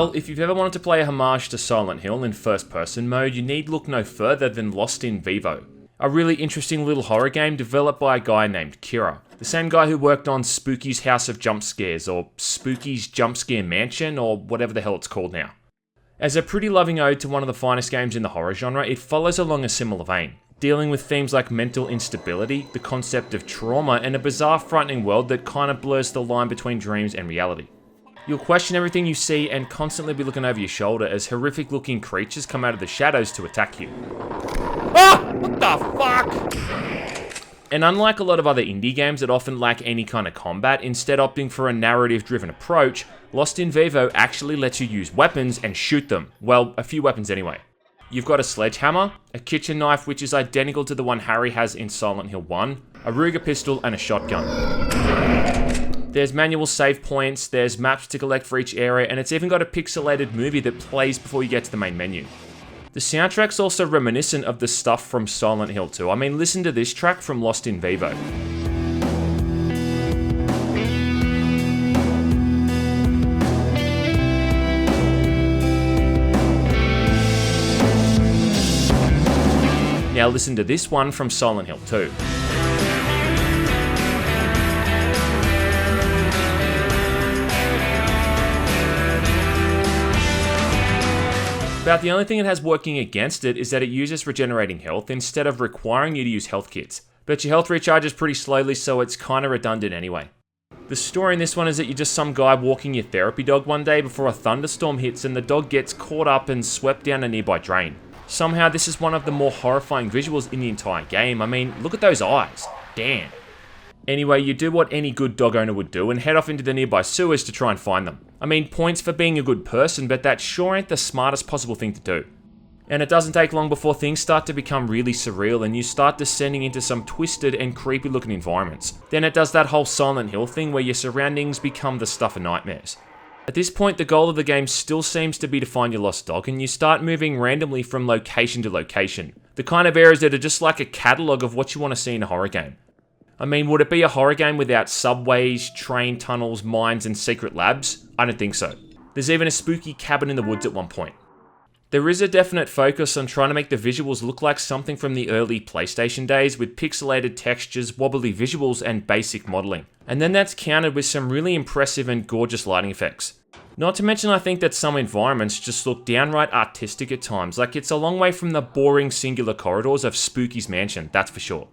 Well, if you've ever wanted to play a homage to Silent Hill in first-person mode, you need look no further than Lost in Vivo. A really interesting little horror game developed by a guy named Kira. The same guy who worked on Spooky's House of Jump Scares, or Spooky's Jump Scare Mansion, or whatever the hell it's called now. As a pretty loving ode to one of the finest games in the horror genre, it follows along a similar vein, dealing with themes like mental instability, the concept of trauma, and a bizarre, frightening world that kind of blurs the line between dreams and reality. You'll question everything you see and constantly be looking over your shoulder as horrific looking creatures come out of the shadows to attack you. Ah! What the fuck? And unlike a lot of other indie games that often lack any kind of combat, instead opting for a narrative-driven approach, Lost in Vivo actually lets you use weapons and shoot them. Well, a few weapons anyway. You've got a sledgehammer, a kitchen knife which is identical to the one Harry has in Silent Hill 1, a Ruger pistol, and a shotgun. There's manual save points, there's maps to collect for each area, and it's even got a pixelated movie that plays before you get to the main menu. The soundtrack's also reminiscent of the stuff from Silent Hill 2. I mean, listen to this track from Lost in Vivo. Now listen to this one from Silent Hill 2. About the only thing it has working against it is that it uses regenerating health instead of requiring you to use health kits. But your health recharges pretty slowly, so it's kinda redundant anyway. The story in this one is that you're just some guy walking your therapy dog one day before a thunderstorm hits and the dog gets caught up and swept down a nearby drain. Somehow this is one of the more horrifying visuals in the entire game. I mean, look at those eyes. Damn. Anyway, you do what any good dog owner would do and head off into the nearby sewers to try and find them. I mean, points for being a good person, but that sure ain't the smartest possible thing to do. And it doesn't take long before things start to become really surreal and you start descending into some twisted and creepy looking environments. Then it does that whole Silent Hill thing where your surroundings become the stuff of nightmares. At this point, the goal of the game still seems to be to find your lost dog, and you start moving randomly from location to location. The kind of areas that are just like a catalogue of what you want to see in a horror game. I mean, would it be a horror game without subways, train tunnels, mines, and secret labs? I don't think so. There's even a spooky cabin in the woods at one point. There is a definite focus on trying to make the visuals look like something from the early PlayStation days with pixelated textures, wobbly visuals, and basic modeling. And then that's countered with some really impressive and gorgeous lighting effects. Not to mention I think that some environments just look downright artistic at times, like it's a long way from the boring singular corridors of Spooky's mansion, that's for sure.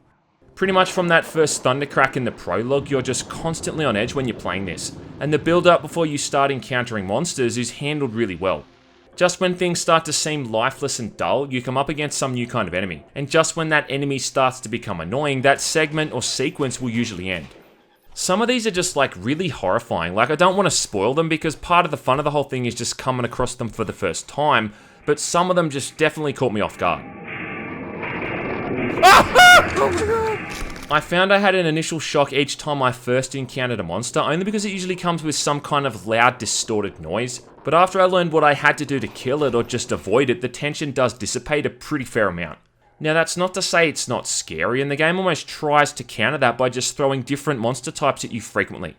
Pretty much from that first thundercrack in the prologue, you're just constantly on edge when you're playing this, and the build up before you start encountering monsters is handled really well. Just when things start to seem lifeless and dull, you come up against some new kind of enemy, and just when that enemy starts to become annoying, that segment or sequence will usually end. Some of these are just like really horrifying, like I don't want to spoil them because part of the fun of the whole thing is just coming across them for the first time, but some of them just definitely caught me off guard. Oh my god! I found I had an initial shock each time I first encountered a monster, only because it usually comes with some kind of loud, distorted noise. But after I learned what I had to do to kill it or just avoid it, the tension does dissipate a pretty fair amount. Now that's not to say it's not scary, and the game almost tries to counter that by just throwing different monster types at you frequently.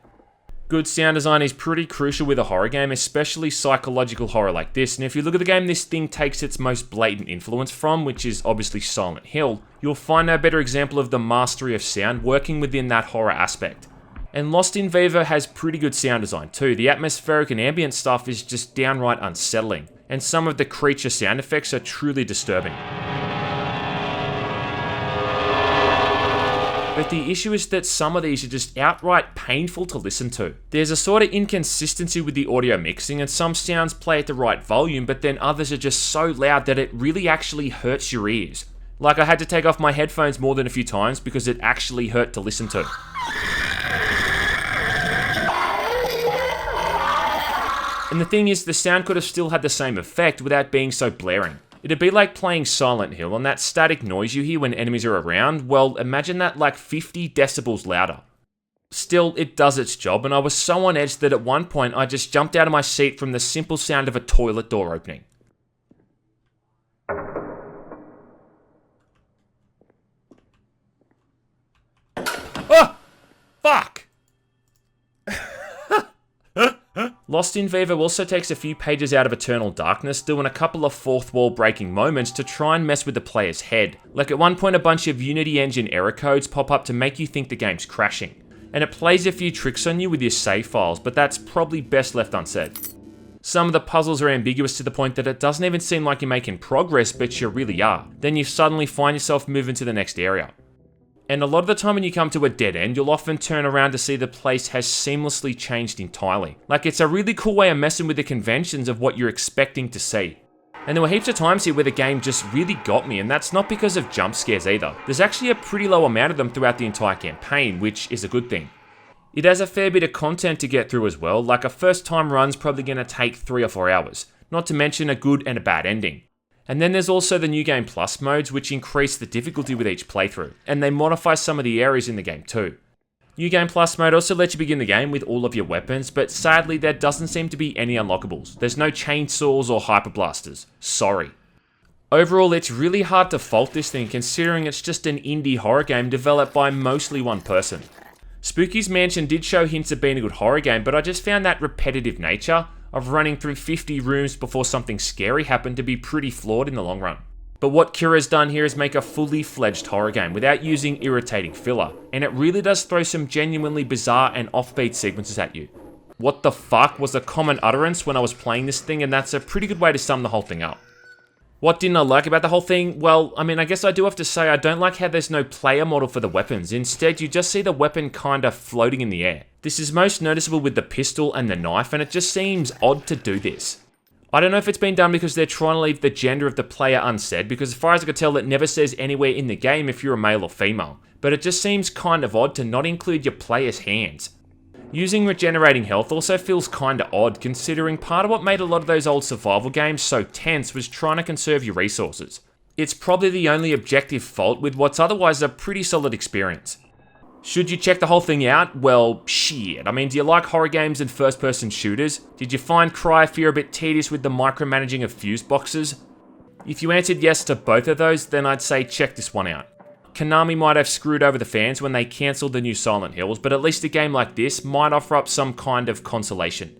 Good sound design is pretty crucial with a horror game, especially psychological horror like this, and if you look at the game this thing takes its most blatant influence from, which is obviously Silent Hill, you'll find no better example of the mastery of sound working within that horror aspect. And Lost in Vivo has pretty good sound design too. The atmospheric and ambient stuff is just downright unsettling, and some of the creature sound effects are truly disturbing. But the issue is that some of these are just outright painful to listen to. There's a sort of inconsistency with the audio mixing, and some sounds play at the right volume, but then others are just so loud that it really actually hurts your ears. Like I had to take off my headphones more than a few times because it actually hurt to listen to. And the thing is, the sound could have still had the same effect without being so blaring. It'd be like playing Silent Hill and that static noise you hear when enemies are around, well, imagine that like 50 decibels louder. Still, it does its job, and I was so on edge that at one point I just jumped out of my seat from the simple sound of a toilet door opening. Oh! Fuck! Lost in Vivo also takes a few pages out of Eternal Darkness, doing a couple of fourth wall breaking moments to try and mess with the player's head. Like at one point a bunch of Unity engine error codes pop up to make you think the game's crashing. And it plays a few tricks on you with your save files, but that's probably best left unsaid. Some of the puzzles are ambiguous to the point that it doesn't even seem like you're making progress, but you really are. Then you suddenly find yourself moving to the next area. And a lot of the time when you come to a dead end, you'll often turn around to see the place has seamlessly changed entirely. Like it's a really cool way of messing with the conventions of what you're expecting to see. And there were heaps of times here where the game just really got me, and that's not because of jump scares either. There's actually a pretty low amount of them throughout the entire campaign, which is a good thing. It has a fair bit of content to get through as well, like a first time run's probably going to take 3 or 4 hours, not to mention a good and a bad ending. And then there's also the New Game Plus modes, which increase the difficulty with each playthrough, and they modify some of the areas in the game too. New Game Plus mode also lets you begin the game with all of your weapons, but sadly there doesn't seem to be any unlockables. There's no chainsaws or hyperblasters. Sorry. Overall, it's really hard to fault this thing considering it's just an indie horror game developed by mostly one person. Spooky's Mansion did show hints of being a good horror game, but I just found that repetitive nature of running through 50 rooms before something scary happened to be pretty flawed in the long run. But what Kira's done here is make a fully fledged horror game without using irritating filler, and it really does throw some genuinely bizarre and offbeat sequences at you. What the fuck was a common utterance when I was playing this thing, and that's a pretty good way to sum the whole thing up. What didn't I like about the whole thing? Well, I guess I do have to say I don't like how there's no player model for the weapons. Instead, you just see the weapon kinda floating in the air. This is most noticeable with the pistol and the knife, and it just seems odd to do this. I don't know if it's been done because they're trying to leave the gender of the player unsaid, because as far as I could tell, it never says anywhere in the game if you're a male or female. But it just seems kind of odd to not include your player's hands. Using regenerating health also feels kinda odd, considering part of what made a lot of those old survival games so tense was trying to conserve your resources. It's probably the only objective fault with what's otherwise a pretty solid experience. Should you check the whole thing out? Well, shit. Do you like horror games and first-person shooters? Did you find Cry of Fear a bit tedious with the micromanaging of fuse boxes? If you answered yes to both of those, then I'd say check this one out. Konami might have screwed over the fans when they cancelled the new Silent Hills, but at least a game like this might offer up some kind of consolation.